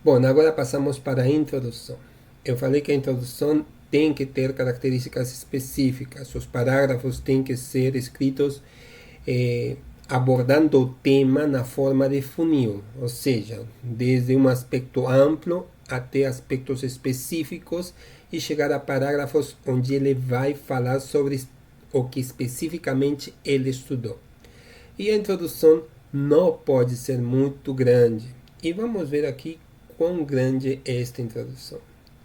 Bom, agora passamos para a introdução. Eu falei que a introdução tem que ter características específicas. Os parágrafos têm que ser escritos abordando o tema na forma de funil, ou seja, desde um aspecto amplo até aspectos específicos e chegar a parágrafos onde ele vai falar sobre o que especificamente ele estudou. E a introdução não pode ser muito grande. E vamos ver aqui quão grande é esta introdução.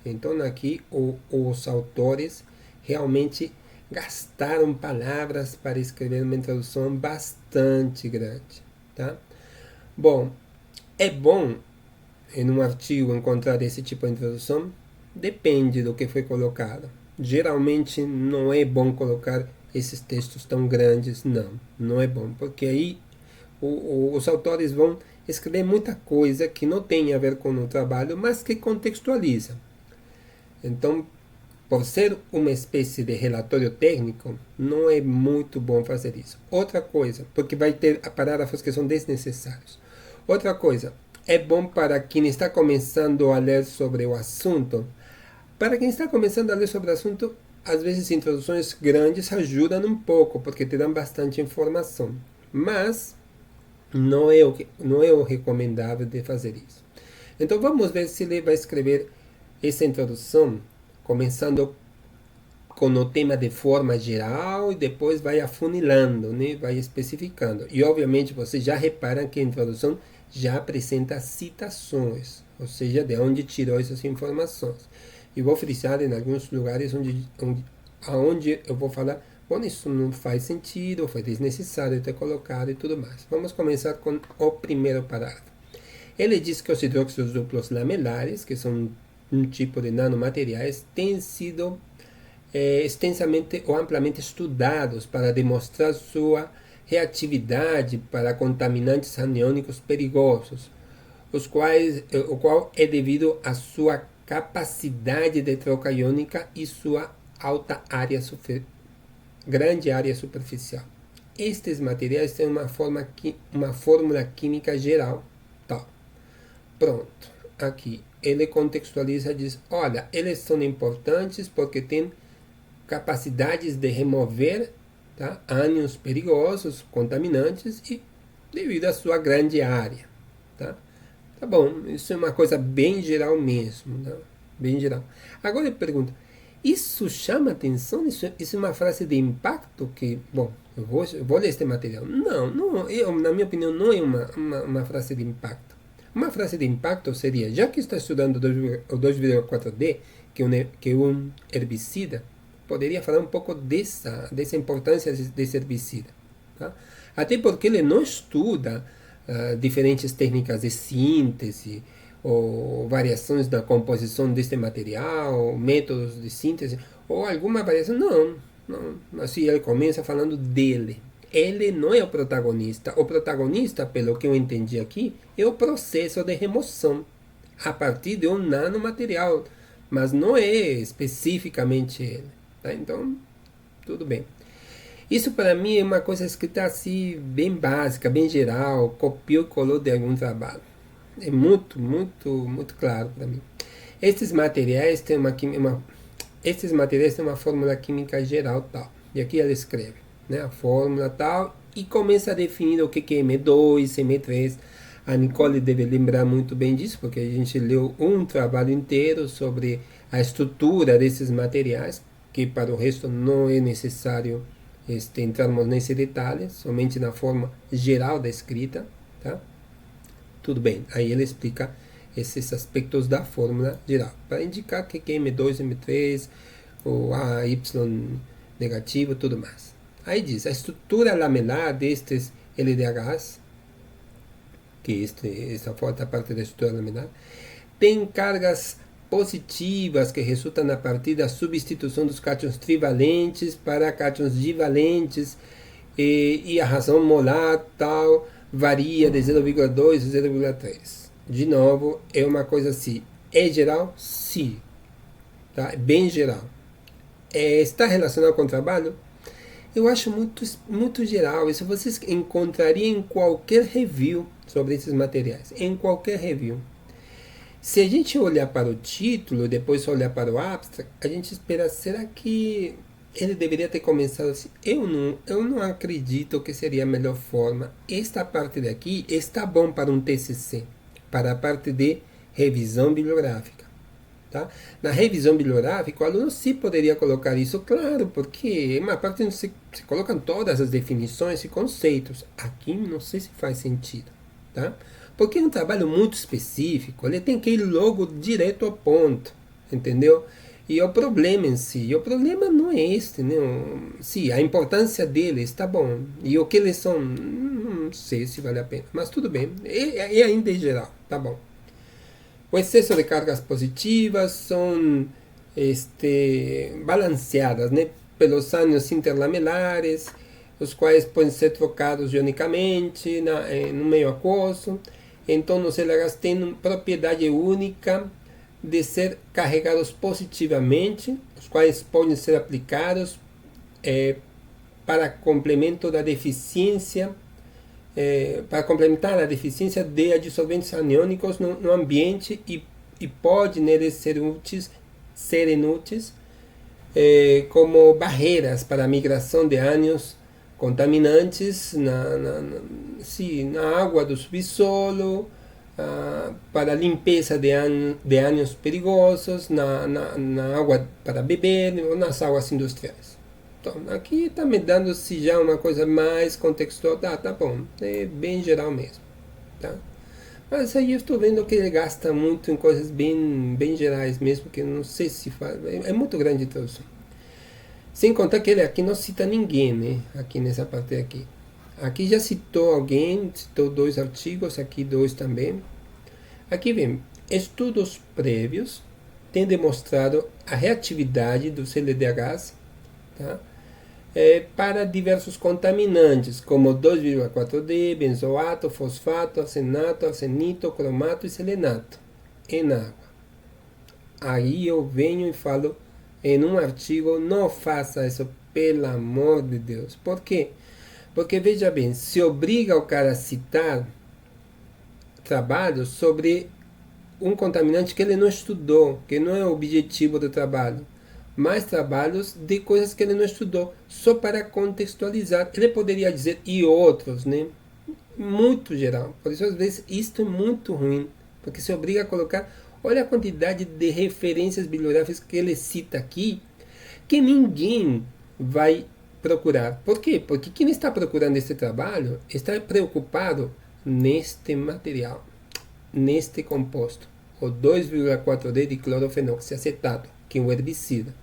Então aqui os autores realmente gastaram palavras para escrever uma introdução bastante grande, tá? Bom, é bom em um artigo encontrar esse tipo de introdução? Depende do que foi colocado. Geralmente não é bom colocar esses textos tão grandes, não é bom, porque aí os autores vão escrever muita coisa que não tem a ver com o trabalho, mas que contextualiza. Então, por ser uma espécie de relatório técnico, não é muito bom fazer isso. Outra coisa, porque vai ter parágrafos que são desnecessários. Outra coisa, é bom para quem está começando a ler sobre o assunto. Para quem está começando a ler sobre o assunto, às vezes introduções grandes ajudam um pouco, porque te dão bastante informação. Mas não é o recomendável de fazer isso. Então vamos ver se ele vai escrever essa introdução começando com o tema de forma geral e depois vai afunilando, né? Vai especificando. E obviamente vocês já reparam que a introdução já apresenta citações, ou seja, de onde tirou essas informações. E vou frisar em alguns lugares onde eu vou falar, bom, isso não faz sentido, foi desnecessário ter colocado e tudo mais. Vamos começar com o primeiro parágrafo. Ele diz que os hidróxidos duplos lamelares, que são um tipo de nanomateriais, têm sido extensamente ou amplamente estudados para demonstrar sua reatividade para contaminantes aniônicos perigosos, o qual é devido à sua capacidade de troca iônica e sua alta área grande área superficial. Estes materiais têm uma fórmula química geral. Tá. Pronto. Aqui ele contextualiza e diz: olha, eles são importantes porque têm capacidades de remover, tá, ânions perigosos, contaminantes, e devido à sua grande área. Tá bom, isso é uma coisa bem geral mesmo. Tá? Bem geral. Agora eu pergunto: isso chama atenção? Isso é uma frase de impacto que, bom, eu vou ler este material. Não, na minha opinião, não é uma frase de impacto. Uma frase de impacto seria: já que está estudando o 2,4-D, que é um herbicida, poderia falar um pouco dessa importância desse herbicida. Tá? Até porque ele não estuda diferentes técnicas de síntese, ou variações da composição deste material, métodos de síntese, ou alguma variação. Não. Assim, ele começa falando dele. Ele não é o protagonista. O protagonista, pelo que eu entendi aqui, é o processo de remoção a partir de um nanomaterial, mas não é especificamente ele. Tá? Então, tudo bem. Isso para mim é uma coisa escrita assim, bem básica, bem geral, copiou e colou de algum trabalho. É muito claro para mim. Estes materiais têm uma fórmula química geral tal. E aqui ela escreve, né, a fórmula tal e começa a definir o que é M2, M3. A Nicole deve lembrar muito bem disso, porque a gente leu um trabalho inteiro sobre a estrutura desses materiais, que para o resto não é necessário entrarmos nesse detalhe, somente na forma geral da escrita, tá? Tudo bem, aí ele explica esses aspectos da fórmula geral, para indicar que é M2, M3, o AY negativo, tudo mais. Aí diz: a estrutura lamelar destes LDHs, que essa forte parte da estrutura lamelar, tem cargas positivas que resultam a partir da substituição dos cátions trivalentes para cátions divalentes, e a razão molar tal varia de 0,2 a 0,3. De novo, é uma coisa assim. É geral? Sim. Tá? É bem geral. Está relacionado com o trabalho? Eu acho muito geral. Isso vocês encontrariam em qualquer review sobre esses materiais. Em qualquer review. Se a gente olhar para o título e depois olhar para o abstract, a gente espera, será que ele deveria ter começado assim? Eu não acredito que seria a melhor forma. Esta parte daqui está bom para um TCC, para a parte de revisão bibliográfica. Tá? Na revisão bibliográfica, o aluno sim poderia colocar isso, claro, porque uma parte onde se colocam todas as definições e conceitos. Aqui não sei se faz sentido. Tá? Porque é um trabalho muito específico, ele tem que ir logo direto ao ponto, entendeu? E o problema em si, o problema não é este, né? Sim, a importância deles está bom, e o que eles são, não sei se vale a pena, mas tudo bem, é ainda em geral, tá bom. O excesso de cargas positivas são balanceadas, né, pelos ânions interlamelares, os quais podem ser trocados ionicamente no meio aquoso. Então, os LHs têm propriedade única de ser carregados positivamente, os quais podem ser aplicados para complemento da deficiência, para complementar a deficiência de adsorventes aniônicos no ambiente e pode neles serem úteis como barreiras para a migração de ânions contaminantes na água do subsolo, para a limpeza de ânions perigosos, na água para beber ou nas águas industriais. Então, aqui está me dando-se já uma coisa mais contextual. Tá bom, é bem geral mesmo. Tá? Mas aí eu estou vendo que ele gasta muito em coisas bem gerais mesmo, que eu não sei se faz. É muito grande a tradução. Sem contar que ele aqui não cita ninguém, né? Aqui nessa parte aqui. Aqui já citou alguém, citou 2 artigos, aqui 2 também. Aqui vem, estudos prévios têm demonstrado a reatividade dos LDHs, tá? Para diversos contaminantes, como 2,4-D, benzoato, fosfato, arsenato, arsenito, cromato e selenato, em água. Aí eu venho e falo em um artigo, não faça isso, pelo amor de Deus. Por quê? Porque, veja bem, se obriga o cara a citar trabalhos sobre um contaminante que ele não estudou, que não é o objetivo do trabalho, mas trabalhos de coisas que ele não estudou, só para contextualizar. Ele poderia dizer, e outros, né? Muito geral. Por isso, às vezes, isto é muito ruim, porque se obriga a colocar, olha a quantidade de referências bibliográficas que ele cita aqui, que ninguém vai procurar. Por quê? Porque quem está procurando este trabalho está preocupado neste material, neste composto, o 2,4-D de clorofenoxiacetato, que é um herbicida.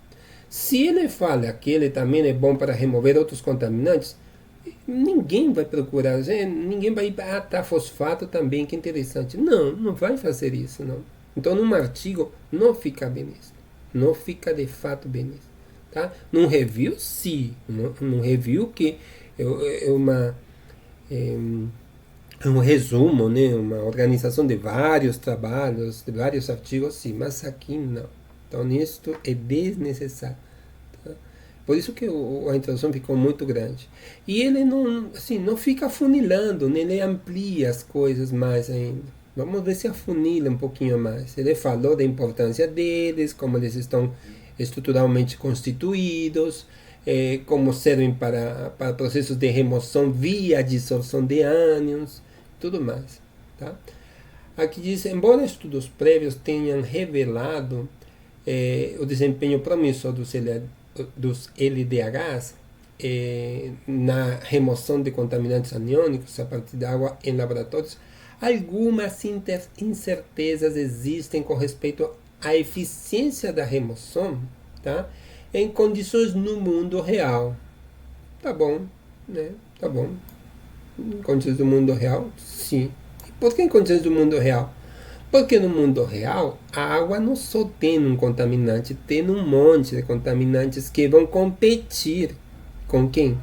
Se ele fala que ele também é bom para remover outros contaminantes, ninguém vai procurar, ninguém vai tá fosfato também, que interessante. Não vai fazer isso, não. Então, num artigo, não fica bem isso. Não fica de fato bem isso. Tá? Num review, sim. Num review que é um resumo, né? Uma organização de vários trabalhos, de vários artigos, sim. Mas aqui não. Então, isto é desnecessário. Tá? Por isso que a introdução ficou muito grande. E ele não fica afunilando, né? Ele amplia as coisas mais ainda. Vamos ver se afunila um pouquinho mais. Ele falou da importância deles, como eles estão estruturalmente constituídos, como servem para processos de remoção via dissorção de ânions, tudo mais. Tá? Aqui diz, embora estudos prévios tenham revelado o desempenho promissor dos LDHs na remoção de contaminantes aniônicos a partir da água em laboratórios, algumas incertezas existem com respeito à eficiência da remoção, tá? Em condições no mundo real. Tá bom, né? Tá bom. Em condições do mundo real, sim. E por que em condições do mundo real? Porque no mundo real, a água não só tem um contaminante, tem um monte de contaminantes que vão competir com quem?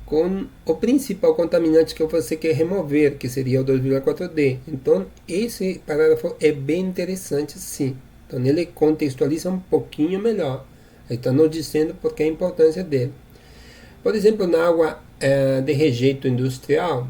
Com o principal contaminante que você quer remover, que seria o 2,4-D. Então, esse parágrafo é bem interessante, sim. Então, ele contextualiza um pouquinho melhor. Está nos dizendo porque a importância dele. Por exemplo, na água de rejeito industrial,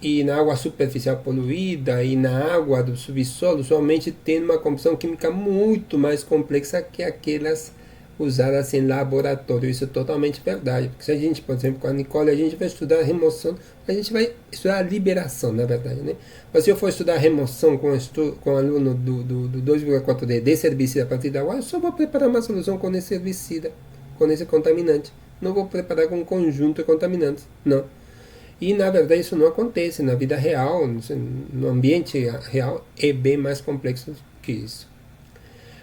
e na água superficial poluída e na água do subsolo, somente tem uma composição química muito mais complexa que aquelas usadas em laboratório. Isso é totalmente verdade, porque se a gente, por exemplo, com a Nicole, a gente vai estudar a remoção, a gente vai estudar a liberação, na verdade, né? Mas se eu for estudar a remoção com aluno do 2,4D desse herbicida a partir da água, eu só vou preparar uma solução com esse herbicida, com esse contaminante. Não vou preparar com um conjunto de contaminantes, não. E na verdade isso não acontece na vida real, no ambiente real é bem mais complexo que isso.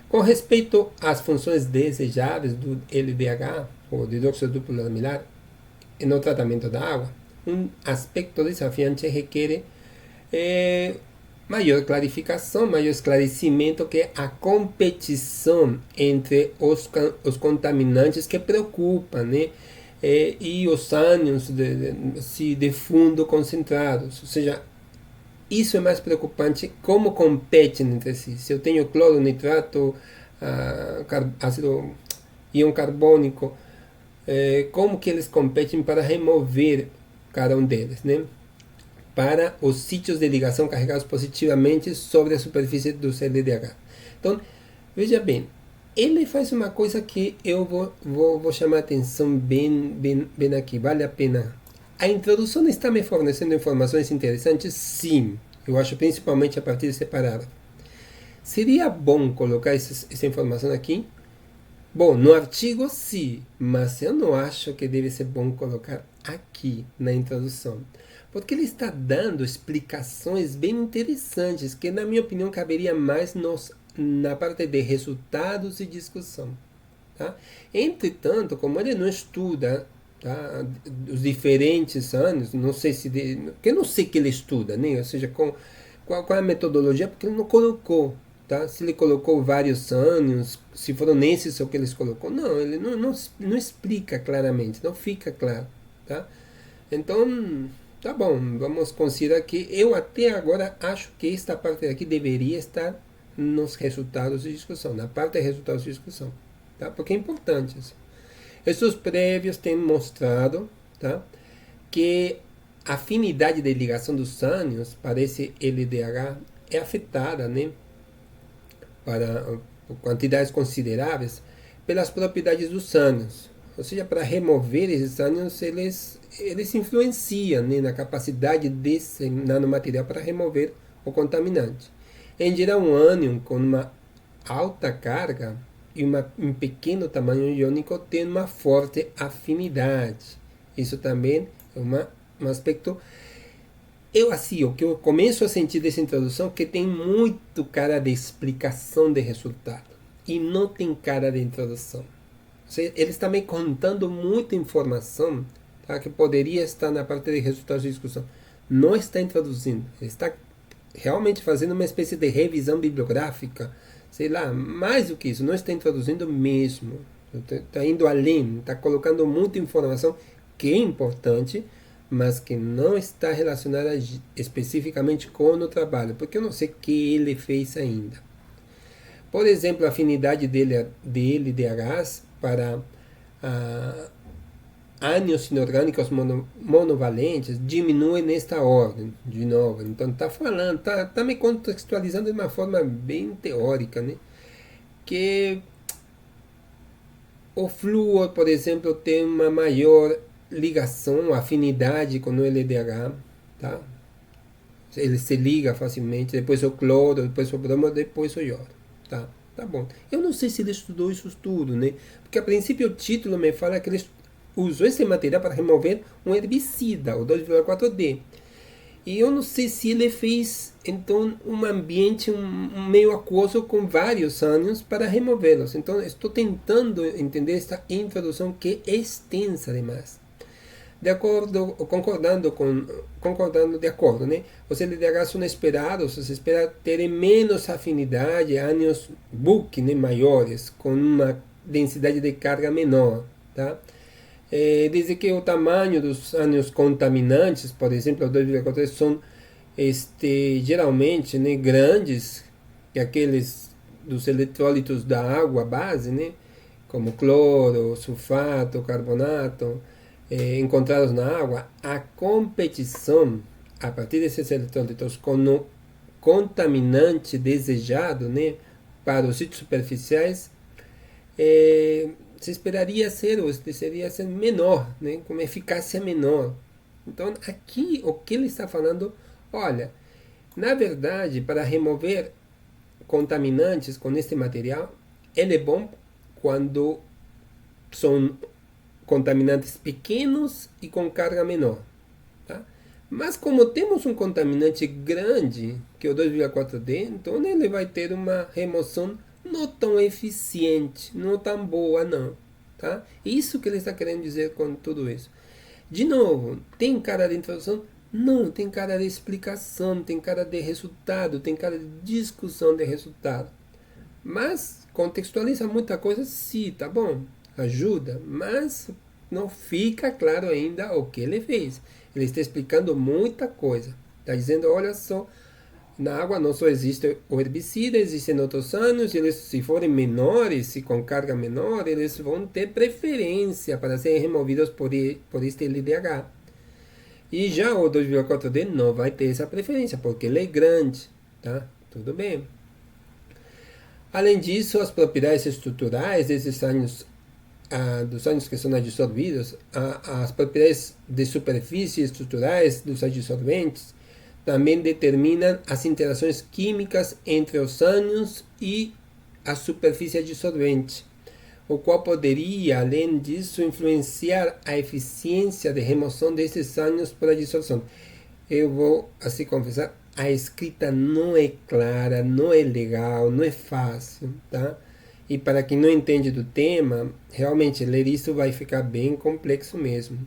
Com respeito às funções desejáveis do LDH, ou hidróxido duplo lamilar, no tratamento da água, um aspecto desafiante requer maior clarificação, maior esclarecimento, que é a competição entre os contaminantes que preocupam, né? E os ânions de fundo concentrados, ou seja, isso é mais preocupante, como competem entre si. Se eu tenho cloro, nitrato, ácido íon carbônico, como que eles competem para remover cada um deles, né? Para os sítios de ligação carregados positivamente sobre a superfície do LDH. Então, veja bem, ele faz uma coisa que eu vou chamar a atenção bem aqui, vale a pena. A introdução está me fornecendo informações interessantes? Sim, eu acho, principalmente a partir desse parágrafo. Seria bom colocar essa informação aqui? Bom, no artigo sim, mas eu não acho que deve ser bom colocar aqui na introdução, porque ele está dando explicações bem interessantes que, na minha opinião, caberia mais na parte de resultados e discussão. Tá? Entretanto, como ele não estuda, tá, os diferentes anos, não sei se eu não sei que ele estuda, né? Ou seja, qual é a metodologia, porque ele não colocou. Tá? Se ele colocou vários anos, se foram esses o que ele colocou, não, ele não explica claramente, não fica claro. Tá? Então, tá bom, vamos considerar que eu até agora acho que esta parte aqui deveria estar nos resultados de discussão, na parte de resultados de discussão, tá? Porque é importante isso. Esses prévios têm mostrado, tá, que a afinidade de ligação dos ânions para esse LDH é afetada, né, para quantidades consideráveis pelas propriedades dos ânions. Ou seja, para remover esses ânions, eles influenciam, né, na capacidade desse nanomaterial para remover o contaminante. Em geral, um ânion com uma alta carga e um pequeno tamanho iônico tem uma forte afinidade. Isso também é um aspecto. O que eu começo a sentir dessa introdução, que tem muito cara de explicação de resultado e não tem cara de introdução. Eles estão me contando muita informação, tá, que poderia estar na parte de resultados de discussão. Não está introduzindo, está realmente fazendo uma espécie de revisão bibliográfica, sei lá, mais do que isso, não está introduzindo mesmo, está indo além, está colocando muita informação que é importante, mas que não está relacionada especificamente com o trabalho, porque eu não sei o que ele fez ainda. Por exemplo, a afinidade de LDHs para ânions inorgânicos monovalentes diminui nesta ordem, de novo. Então está falando, está me contextualizando de uma forma bem teórica, né? Que o flúor, por exemplo, tem uma maior ligação, afinidade com o LDH, tá? Ele se liga facilmente, depois o cloro, depois o bromo, depois o iodo, tá? Tá bom. Eu não sei se ele estudou isso tudo, né? Porque a princípio o título me fala que ele usou esse material para remover um herbicida, o 2,4-D. E eu não sei se ele fez, então, um ambiente, um meio aquoso com vários ânions para removê-los. Então, estou tentando entender esta introdução que é extensa demais. De acordo, concordando de acordo, né? Os LDHs são esperados, se espera terem menos afinidade, ânions bulk, né, maiores, com uma densidade de carga menor, tá? Desde que o tamanho dos ânions contaminantes, por exemplo, o 2,4, são geralmente, né, grandes que aqueles dos eletrólitos da água base, né, como cloro, sulfato, carbonato, encontrados na água, a competição a partir desses eletrólitos com o contaminante desejado, né, para os sítios superficiais, se esperaria ser, ou seria ser menor, né, com eficácia menor. Então, aqui o que ele está falando, olha, na verdade, para remover contaminantes com este material, ele é bom quando são contaminantes pequenos e com carga menor. Tá? Mas como temos um contaminante grande, que é o 2,4D, então ele vai ter uma remoção não tão eficiente, não tão boa não. Tá? Isso que ele está querendo dizer com tudo isso. De novo, tem cara de introdução? Não, tem cara de explicação, tem cara de resultado, tem cara de discussão de resultado. Mas contextualiza muita coisa, sim, tá bom, ajuda, mas não fica claro ainda o que ele fez. Ele está explicando muita coisa. Está dizendo, olha só, na água não só existe o herbicida, existem outros anos, eles se forem menores, se com carga menor, eles vão ter preferência para serem removidos por este LDH. E já o 2,4D não vai ter essa preferência, porque ele é grande, tá? Tudo bem. Além disso, as propriedades estruturais desses anos, dos anos que são adsorvidos, as propriedades de superfície estruturais dos adsorventes, também determinam as interações químicas entre os ânions e a superfície adsorvente, o qual poderia, além disso, influenciar a eficiência de remoção desses ânions por adsorção. Eu vou, assim confessar, a escrita não é clara, não é legal, não é fácil, tá? E para quem não entende do tema, realmente ler isso vai ficar bem complexo mesmo.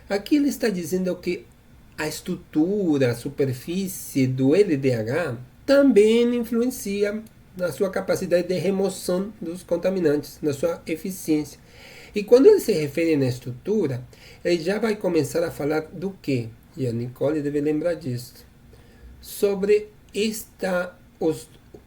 Aqui ele está dizendo que a estrutura, a superfície do LDH também influencia na sua capacidade de remoção dos contaminantes, na sua eficiência. E quando ele se refere na estrutura, ele já vai começar a falar do quê? E a Nicole deve lembrar disso. Sobre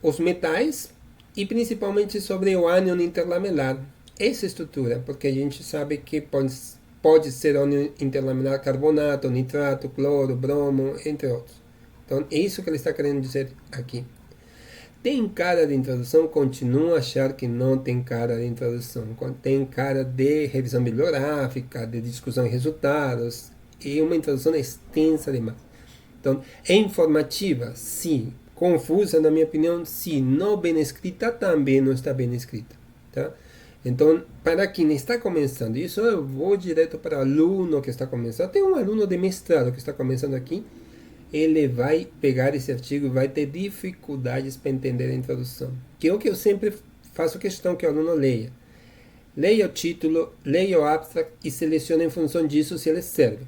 os metais e principalmente sobre o ânion interlamelar. Essa estrutura, porque a gente sabe que pode ser ânion interlaminar carbonato, nitrato, cloro, bromo, entre outros. Então, é isso que ele está querendo dizer aqui. Tem cara de introdução? Continua a achar que não tem cara de introdução. Tem cara de revisão bibliográfica, de discussão de resultados, e uma introdução extensa demais. Então, é informativa? Sim. Confusa, na minha opinião? Sim. Não bem escrita? Também não está bem escrita. Tá? Então, para quem está começando, isso eu vou direto para o aluno que está começando. Tem um aluno de mestrado que está começando aqui. Ele vai pegar esse artigo e vai ter dificuldades para entender a introdução. Que é o que eu sempre faço questão que o aluno leia. Leia o título, leia o abstract e selecione em função disso se ele serve.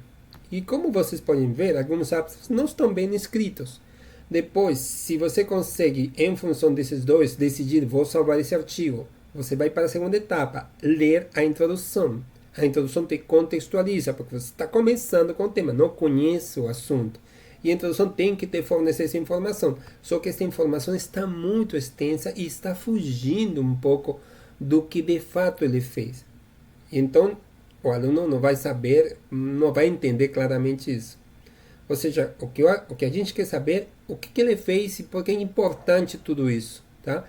E como vocês podem ver, alguns abstracts não estão bem escritos. Depois, se você consegue, em função desses dois, decidir, vou salvar esse artigo, você vai para a segunda etapa, ler a introdução. A introdução te contextualiza, porque você está começando com o tema, não conhece o assunto. E a introdução tem que te fornecer essa informação. Só que essa informação está muito extensa e está fugindo um pouco do que de fato ele fez. Então, o aluno não vai saber, não vai entender claramente isso. Ou seja, o que a gente quer saber, o que ele fez e por que é importante tudo isso. Tá?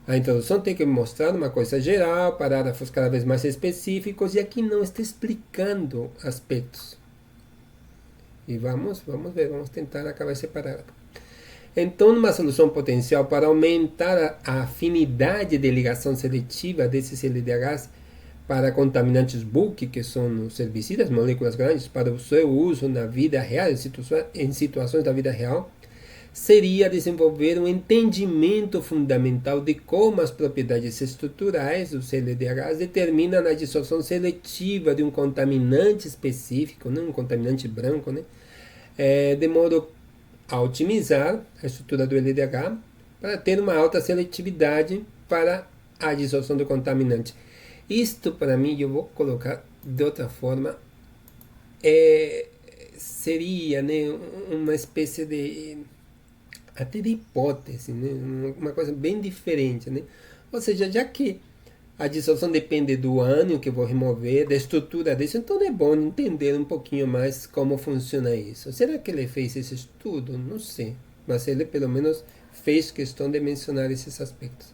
A introdução tem que mostrar uma coisa geral, parágrafos cada vez mais específicos, e aqui não está explicando aspectos. E vamos ver, vamos tentar acabar esse parágrafo. Então, uma solução potencial para aumentar a afinidade de ligação seletiva desses LDHs para contaminantes bulk, que são os herbicidas, moléculas grandes, para o seu uso na vida real, em situações da vida real, seria desenvolver um entendimento fundamental de como as propriedades estruturais dos LDHs determinam a dissolução seletiva de um contaminante específico, né, um contaminante branco, né, de modo a otimizar a estrutura do LDH para ter uma alta seletividade para a dissolução do contaminante. Isto, para mim, eu vou colocar de outra forma, seria, né, uma espécie de até de hipótese, né? Uma coisa bem diferente, né? Ou seja, já que a dissolução depende do ânion que eu vou remover, da estrutura disso, então é bom entender um pouquinho mais como funciona isso. Será que ele fez esse estudo? Não sei, mas ele pelo menos fez questão de mencionar esses aspectos.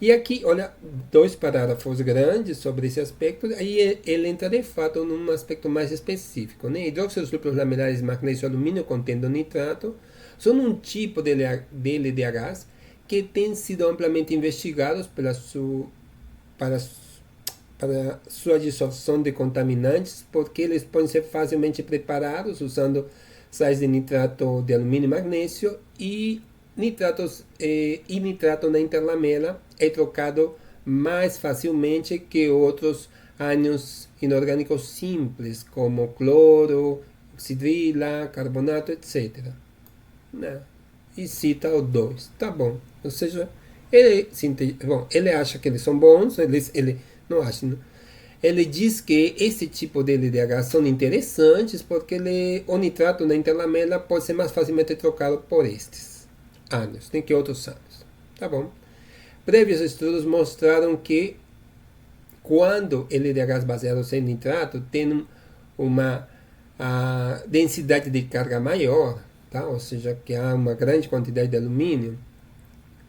E aqui, olha, dois parágrafos grandes sobre esse aspecto, aí ele entra de fato num aspecto mais específico, né? Hidróxidos duplos lamelares de magnésio e alumínio contendo nitrato são um tipo de LDHs que tem sido amplamente investigados para sua dissolução de contaminantes, porque eles podem ser facilmente preparados usando sais de nitrato de alumínio e magnésio e nitrato na interlamela é trocado mais facilmente que outros ânions inorgânicos simples, como cloro, oxidrila, carbonato, etc. Né? E cita o 2. Tá bom. Ou seja, ele acha que eles são bons, ele não acha, não. Ele diz que esse tipo de LDH são interessantes porque o nitrato na interlamela pode ser mais facilmente trocado por estes ânions, tem que outros ânions. Tá bom. Prévios estudos mostraram que quando LDHs baseados em nitrato têm uma densidade de carga maior, tá? Ou seja, que há uma grande quantidade de alumínio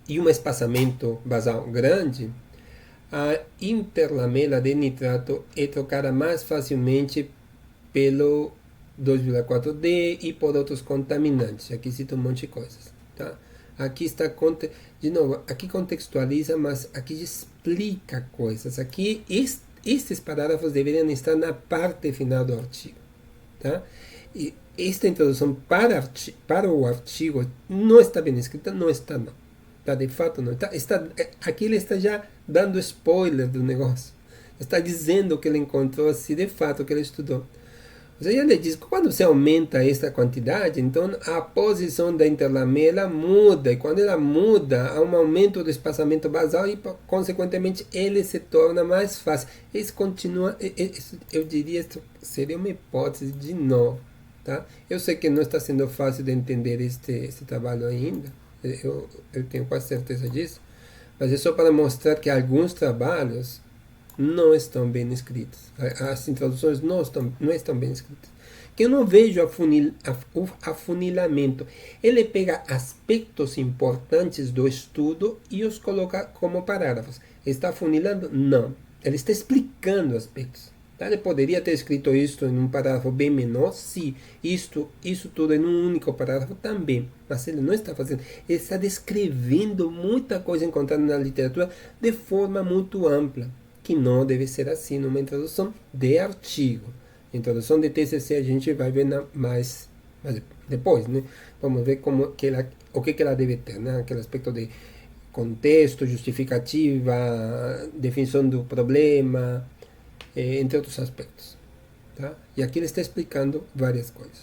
e um espaçamento basal grande, a interlamela de nitrato é trocada mais facilmente pelo 2,4-D e por outros contaminantes. Aqui cita um monte de coisas. Tá? Aqui está, de novo, aqui contextualiza, mas aqui explica coisas. Aqui, estes parágrafos deveriam estar na parte final do artigo. Tá? E esta introdução para o artigo não está bem escrita, não está não. Tá, de fato não. Aqui ele está já dando spoiler do negócio. Está dizendo que ele encontrou assim de fato que ele estudou. Ou seja, ele diz que quando você aumenta esta quantidade, então a posição da interlamela muda. E quando ela muda, há um aumento do espaçamento basal e, consequentemente, ele se torna mais fácil. Isso continua, eu diria, seria uma hipótese de novo. Tá? Eu sei que não está sendo fácil de entender este trabalho ainda. Eu tenho quase certeza disso. Mas é só para mostrar que alguns trabalhos não estão bem escritos. As introduções não estão bem escritas. Que eu não vejo o afunilamento. Ele pega aspectos importantes do estudo e os coloca como parágrafos. Está afunilando? Não. Ele está explicando aspectos. Tá? Ele poderia ter escrito isso em um parágrafo bem menor, sim. Isso tudo em um único parágrafo também. Mas ele não está fazendo. Ele está descrevendo muita coisa encontrada na literatura de forma muito ampla, que não deve ser assim numa introdução de artigo. Introdução de TCC a gente vai ver mais depois, né? Vamos ver o que ela deve ter, né? Aquele aspecto de contexto, justificativa, definição do problema, entre outros aspectos. Tá? E aqui ele está explicando várias coisas.